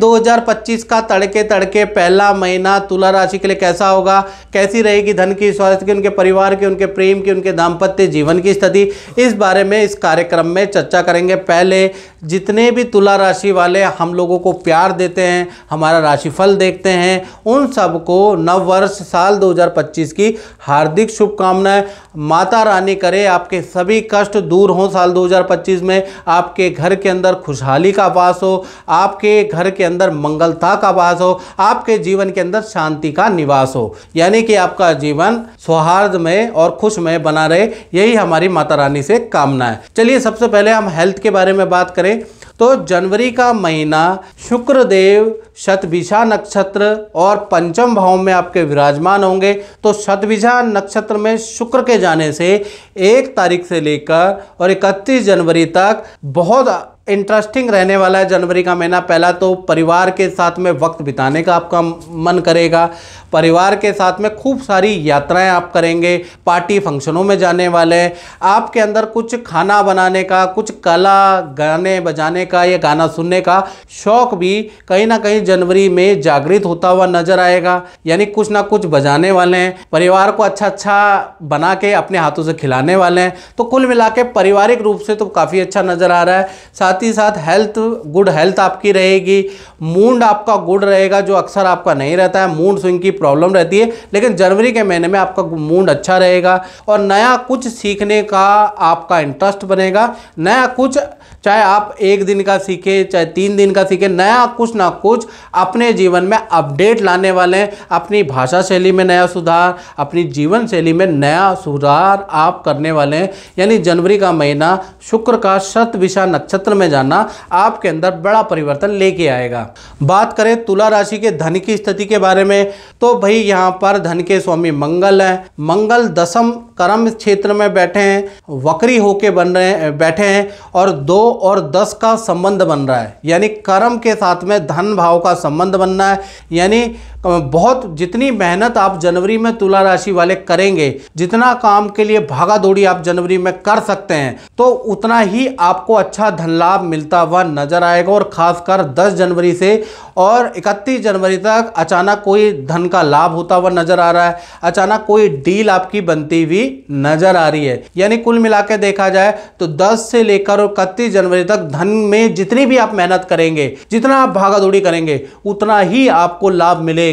2025 का तड़के तड़के पहला महीना तुला राशि के लिए कैसा होगा, कैसी रहेगी धन की, स्वास्थ्य की, उनके परिवार की, उनके प्रेम की, उनके दाम्पत्य जीवन की स्थिति, इस बारे में इस कार्यक्रम में चर्चा करेंगे। पहले जितने भी तुला राशि वाले हम लोगों को प्यार देते हैं, हमारा राशिफल देखते हैं, उन सबको नव वर्ष साल 2025 की हार्दिक शुभकामनाएं। माता रानी करे आपके सभी कष्ट दूर हों साल 2025 में, आपके घर के अंदर खुशहाली का वास हो, आपके घर के अंदर मंगलता का वास हो, आपके जीवन के अंदर शांति का निवास हो, यानी कि आपका जीवन सौहार्दमय और खुशमय बना रहे, यही हमारी माता रानी से कामना है। चलिए सबसे पहले हम हेल्थ के बारे में बात करें तो जनवरी का महीना शुक्र देव शतभिषा नक्षत्र और पंचम भाव में आपके विराजमान होंगे। तो शतभिषा नक्षत्र में शुक्र के जाने से 1 तारीख से लेकर और 31 जनवरी तक बहुत इंटरेस्टिंग रहने वाला है जनवरी का महीना। पहला तो परिवार के साथ में वक्त बिताने का आपका मन करेगा, परिवार के साथ में खूब सारी यात्राएं आप करेंगे, पार्टी फंक्शनों में जाने वाले हैं, आपके अंदर कुछ खाना बनाने का, कुछ कला गाने बजाने का या गाना सुनने का शौक भी कहीं ना कहीं जनवरी में जागृत होता हुआ नजर आएगा, यानी कुछ ना कुछ बजाने वाले हैं, परिवार को अच्छा अच्छा बना के अपने हाथों से खिलाने वाले हैं। तो कुल मिला के पारिवारिक रूप से तो काफ़ी अच्छा नज़र आ रहा है। साथ ही साथ हेल्थ, गुड हेल्थ आपकी रहेगी, मूड आपका गुड रहेगा, जो अक्सर आपका नहीं रहता है, मूड स्विंग की प्रॉब्लम रहती है, लेकिन जनवरी के महीने में आपका मूड अच्छा रहेगा और नया कुछ सीखने का आपका इंटरेस्ट बनेगा। नया कुछ, चाहे आप 1 दिन का सीखें चाहे 3 दिन का सीखें, नया कुछ ना कुछ अपने जीवन में अपडेट लाने वाले हैं। अपनी भाषा शैली में नया सुधार, अपनी जीवन शैली में नया सुधार आप करने वाले हैं। यानी जनवरी का महीना शुक्र का शतभिषा नक्षत्र में जाना आपके अंदर बड़ा परिवर्तन लेके आएगा। बात करें तुला राशि के धन की स्थिति के बारे में तो भाई यहाँ पर धन के स्वामी मंगल हैं। मंगल दशम कर्म क्षेत्र में बैठे हैं, वक्री होके बैठे हैं और 2 और 10 का संबंध बन रहा है, यानी कर्म के साथ में धन भाव का संबंध बनना है। यानी बहुत जितनी मेहनत आप जनवरी में तुला राशि वाले करेंगे, जितना काम के लिए भागा दौड़ी आप जनवरी में कर सकते हैं, तो उतना ही आपको अच्छा धन लाभ मिलता हुआ नजर आएगा। और खासकर 10 जनवरी से और 31 जनवरी तक अचानक कोई धन का लाभ होता हुआ नजर आ रहा है, अचानक कोई डील आपकी बनती हुई नजर आ रही है। यानी कुल मिला के देखा जाए तो 10 से लेकर और 31 जनवरी तक धन में जितनी भी आप मेहनत करेंगे, जितना आप भागा दौड़ी करेंगे, उतना ही आपको लाभ मिलेगा।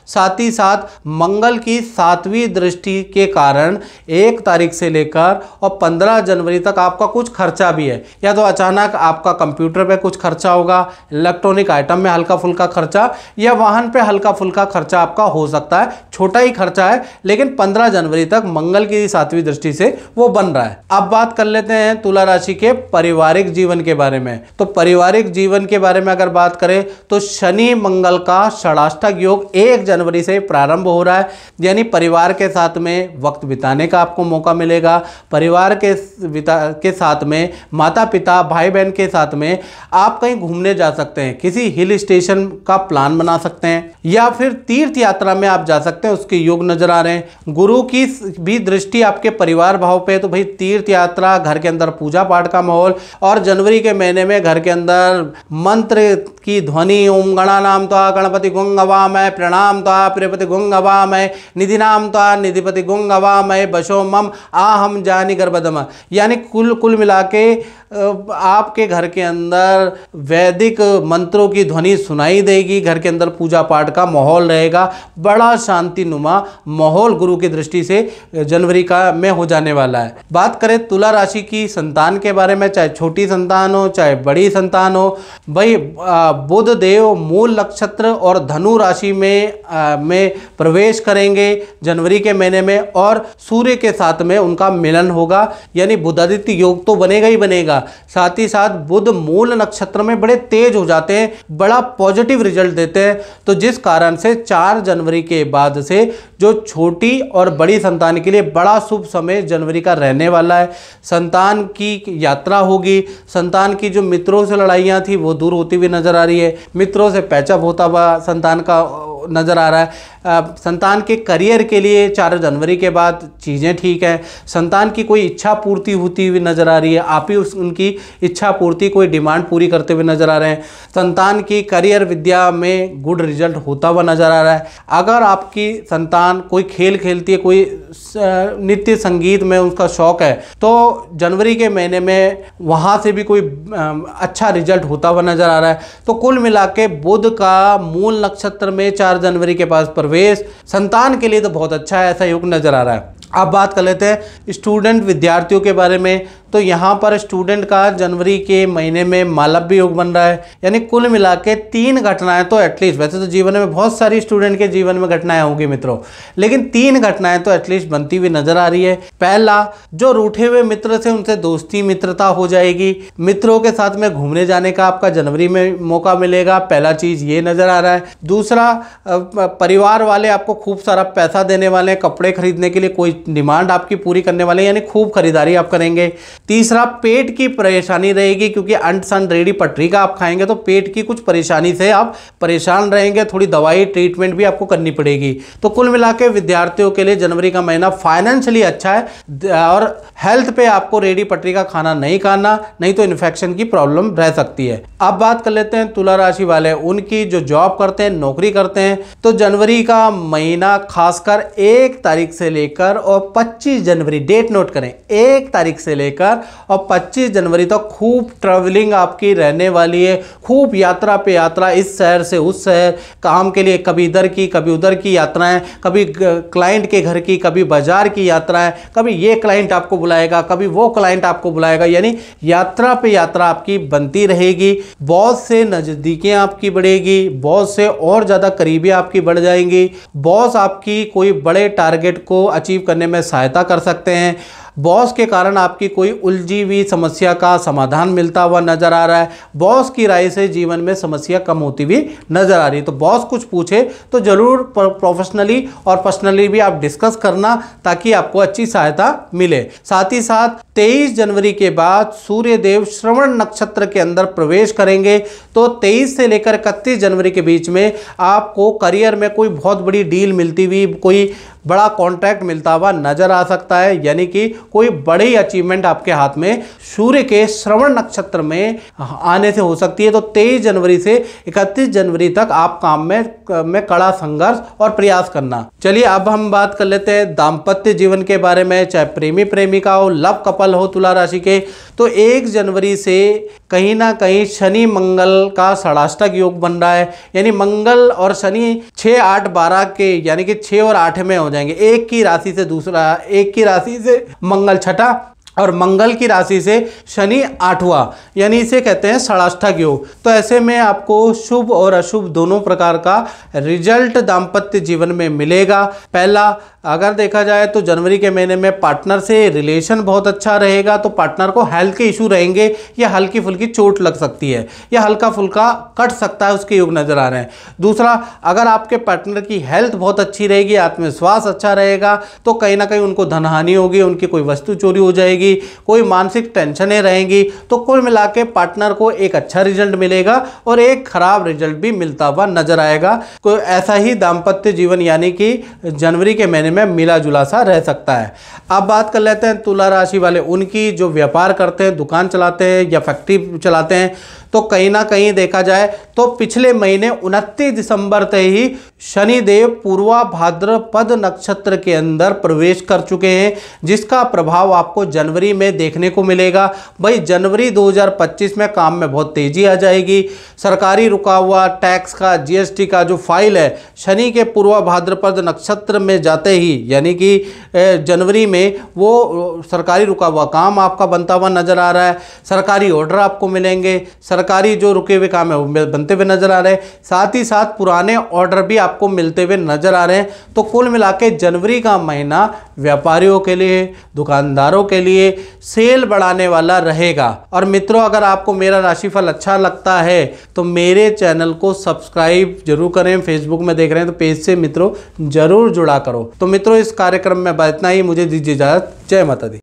साथ ही साथ मंगल की 7वीं दृष्टि के कारण 1 तारीख से लेकर और 15 जनवरी तक आपका कुछ खर्चा भी है। या तो अचानक आपका कंप्यूटर पे कुछ खर्चा होगा, इलेक्ट्रॉनिक आइटम में हल्का फुल्का खर्चा, या वाहन पे हल्का फुल्का खर्चा आपका हो सकता है। छोटा ही खर्चा है, लेकिन 15 जनवरी तक मंगल की 7वीं दृष्टि से वो बन रहा है। अब बात कर लेते हैं तुला राशि के पारिवारिक जीवन के बारे में। तो पारिवारिक जीवन के बारे में अगर बात करें तो शनि मंगल का षडाष्टक योग 1 जनवरी से प्रारंभ हो रहा है, यानी परिवार के साथ में वक्त बिताने का आपको मौका मिलेगा। परिवार के साथ में माता पिता भाई बहन के साथ में आप कहीं घूमने जा सकते हैं, किसी हिल स्टेशन का प्लान बना सकते हैं, या फिर तीर्थ यात्रा में आप जा सकते हैं, उसके योग नजर आ रहे हैं। गुरु की भी दृष्टि आपके परिवार भाव पे, तो भाई तीर्थ यात्रा, घर के अंदर पूजा पाठ का माहौल, और जनवरी के महीने में घर के अंदर मंत्र की ध्वनि, ओम गणानाम त्वा गणपति गुं गवामय, प्रणाम त्वा प्रियपति गुं गवामय, निधि नाम त्वा निधिपति गुं गवामय, बशो मम आहम जानी गर्भदम। यानी कुल मिला के आपके घर के अंदर वैदिक मंत्रों की ध्वनि सुनाई देगी, घर के अंदर पूजा पाठ का माहौल रहेगा, बड़ा शांतिनुमा माहौल गुरु की दृष्टि से जनवरी का में हो जाने वाला है। बात करें तुला राशि की संतान के बारे में, चाहे छोटी संतान हो चाहे बड़ी संतान हो, भाई बुध देव मूल नक्षत्र और धनु राशि में प्रवेश करेंगे जनवरी के महीने में, और सूर्य के साथ में उनका मिलन होगा, यानी बुधादित्य योग तो बनेगा ही बनेगा। साथ ही साथ बुध मूल नक्षत्र में बड़े तेज हो जाते हैं, बड़ा पॉजिटिव रिजल्ट देते हैं। तो जिस कारण से 4 जनवरी के बाद से जो छोटी और बड़ी संतान के लिए बड़ा शुभ समय जनवरी का रहने वाला है। संतान की यात्रा होगी, संतान की जो मित्रों से लड़ाइयाँ थी वो दूर होती हुई नजर आ रही है, मित्रों से पैचअप होता हुआ संतान का नज़र आ रहा है। संतान के करियर के लिए 4 जनवरी के बाद चीज़ें ठीक है। संतान की कोई इच्छा पूर्ति होती हुई नज़र आ रही है, आप ही उनकी इच्छा पूर्ति कोई डिमांड पूरी करते हुए नज़र आ रहे हैं। संतान की करियर विद्या में गुड रिजल्ट होता हुआ नज़र आ रहा है। अगर आपकी संतान कोई खेल खेलती है, कोई नृत्य संगीत में उसका शौक है, तो जनवरी के महीने में वहाँ से भी कोई अच्छा रिजल्ट होता हुआ नज़र आ रहा है। तो कुल मिला के बुध का मूल नक्षत्र में 4 जनवरी के पास प्रवेश संतान के लिए तो बहुत अच्छा है, ऐसा योग नज़र आ रहा है। अब बात कर लेते हैं स्टूडेंट विद्यार्थियों के बारे में। तो यहाँ पर स्टूडेंट का जनवरी के महीने में मालव्य योग बन रहा है, यानी कुल मिला के 3 घटनाएं तो एटलीस्ट, वैसे तो जीवन में बहुत सारी स्टूडेंट के जीवन में घटनाएं होंगी मित्रों, लेकिन 3 घटनाएं तो एटलीस्ट बनती हुई नजर आ रही है। पहला, जो रूठे हुए मित्र से उनसे दोस्ती मित्रता हो जाएगी। मित्रों के साथ में घूमने जाने का आपका जनवरी में मौका मिलेगा, पहला चीज़ ये नज़र आ रहा है। दूसरा, परिवार वाले आपको खूब सारा पैसा देने वाले हैं, कपड़े खरीदने के लिए कोई डिमांड आपकी पूरी करने वाले हैं, यानी खूब खरीदारी आप करेंगे। तीसरा, पेट की परेशानी रहेगी, क्योंकि अंट सन रेडी पटरी का आप खाएंगे तो पेट की कुछ परेशानी से आप परेशान रहेंगे, थोड़ी दवाई ट्रीटमेंट भी आपको करनी पड़ेगी। तो कुल मिला के विद्यार्थियों के लिए जनवरी का महीना फाइनेंशियली अच्छा है, और हेल्थ पे आपको रेडी पटरी का खाना नहीं खाना, नहीं तो इन्फेक्शन की प्रॉब्लम रह सकती है। अब बात कर लेते हैं तुला राशि वाले, उनकी जो जॉब करते हैं, नौकरी करते हैं, तो जनवरी का महीना खासकर 1 तारीख से लेकर और 25 जनवरी, डेट नोट करें, 1 तारीख से लेकर और 25 जनवरी तक खूब ट्रैवलिंग आपकी रहने वाली है। खूब यात्रा पे यात्रा, इस शहर से उस शहर, काम के लिए कभी इधर की कभी उधर की यात्राएं, कभी क्लाइंट के घर की, कभी बाजार की यात्राएं, कभी ये क्लाइंट आपको बुलाएगा, कभी वो क्लाइंट आपको बुलाएगा, यानी यात्रा पे यात्रा आपकी बनती रहेगी। बॉस से नज़दीकियाँ आपकी बढ़ेगी, बॉस से और ज़्यादा करीबी आपकी बढ़ जाएंगी। बॉस आपकी कोई बड़े टारगेट को अचीव करने में सहायता कर सकते हैं। बॉस के कारण आपकी कोई उलझी हुई समस्या का समाधान मिलता हुआ नजर आ रहा है। बॉस की राय से जीवन में समस्या कम होती हुई नजर आ रही है। तो बॉस कुछ पूछे तो जरूर प्रोफेशनली और पर्सनली भी आप डिस्कस करना, ताकि आपको अच्छी सहायता मिले। साथ ही साथ 23 जनवरी के बाद सूर्य देव श्रवण नक्षत्र के अंदर प्रवेश करेंगे, तो 23 से लेकर 31 जनवरी के बीच में आपको करियर में कोई बहुत बड़ी डील मिलती हुई, कोई बड़ा कॉन्ट्रैक्ट मिलता हुआ नजर आ सकता है, यानी कि कोई बड़ी अचीवमेंट आपके हाथ में सूर्य के श्रवण नक्षत्र में आने से हो सकती है। तो 23 जनवरी से 31 जनवरी तक आप काम में कड़ा संघर्ष और प्रयास करना। चलिए अब हम बात कर लेते हैं दाम्पत्य जीवन के बारे में। चाहे प्रेमी प्रेमिका हो, लव कपल हो तुला राशि के, तो 1 जनवरी से कहीं ना कहीं शनि मंगल का षडाष्टक योग बन रहा है, यानी मंगल और शनि 6, 8, 12 के, यानी कि 6 और 8 में हो जाएंगे। एक की राशि से दूसरा, एक की राशि से मंगल छठा और मंगल की राशि से शनि 8वां, यानी इसे कहते हैं षडाष्टक योग। तो ऐसे में आपको शुभ और अशुभ दोनों प्रकार का रिजल्ट दाम्पत्य जीवन में मिलेगा। पहला, अगर देखा जाए तो जनवरी के महीने में पार्टनर से रिलेशन बहुत अच्छा रहेगा, तो पार्टनर को हेल्थ के इशू रहेंगे या हल्की फुल्की चोट लग सकती है या हल्का फुल्का कट सकता है, उसके योग नजर आ रहे हैं। दूसरा, अगर आपके पार्टनर की हेल्थ बहुत अच्छी रहेगी, आत्मविश्वास अच्छा रहेगा, तो कहीं ना कहीं उनको धनहानि होगी, उनकी कोई वस्तु चोरी हो जाएगी, कोई मानसिक टेंशनें रहेंगी। तो कुल मिला के पार्टनर को एक अच्छा रिजल्ट मिलेगा और एक खराब रिजल्ट भी मिलता हुआ नजर आएगा। कोई ऐसा ही दाम्पत्य जीवन यानी कि जनवरी के महीने में मिला जुला सा रह सकता है। अब बात कर लेते हैं तुला राशि वाले, उनकी जो व्यापार करते हैं, दुकान चलाते हैं या फैक्ट्री चलाते हैं, तो कहीं ना कहीं देखा जाए तो पिछले महीने 29 दिसंबर तक ही शनिदेव पूर्वा भाद्रपद नक्षत्र के अंदर प्रवेश कर चुके हैं, जिसका प्रभाव आपको जनवरी में देखने को मिलेगा। भाई जनवरी 2025 में काम में बहुत तेजी आ जाएगी। सरकारी रुका हुआ टैक्स का, जीएसटी का जो फाइल है, शनि के पूर्वा भाद्रपद नक्षत्र में जाते ही, यानी कि जनवरी में वो सरकारी रुका हुआ काम आपका बनता हुआ नजर आ रहा है। सरकारी ऑर्डर आपको मिलेंगे, सरकारी जो रुके हुए काम है वो बनते हुए नजर आ रहे हैं, साथ ही साथ पुराने ऑर्डर भी आपको मिलते हुए नजर आ रहे हैं। तो कुल मिला के जनवरी का महीना व्यापारियों के लिए, दुकानदारों के लिए सेल बढ़ाने वाला रहेगा। और मित्रों, अगर आपको मेरा राशिफल अच्छा लगता है तो मेरे चैनल को सब्सक्राइब जरूर करें। फेसबुक में देख रहे हैं तो पेज से मित्रों जरूर जुड़ा करो। तो मित्रों, इस कार्यक्रम में इतना ही, मुझे दीजिए इजाजत। जय माता दी।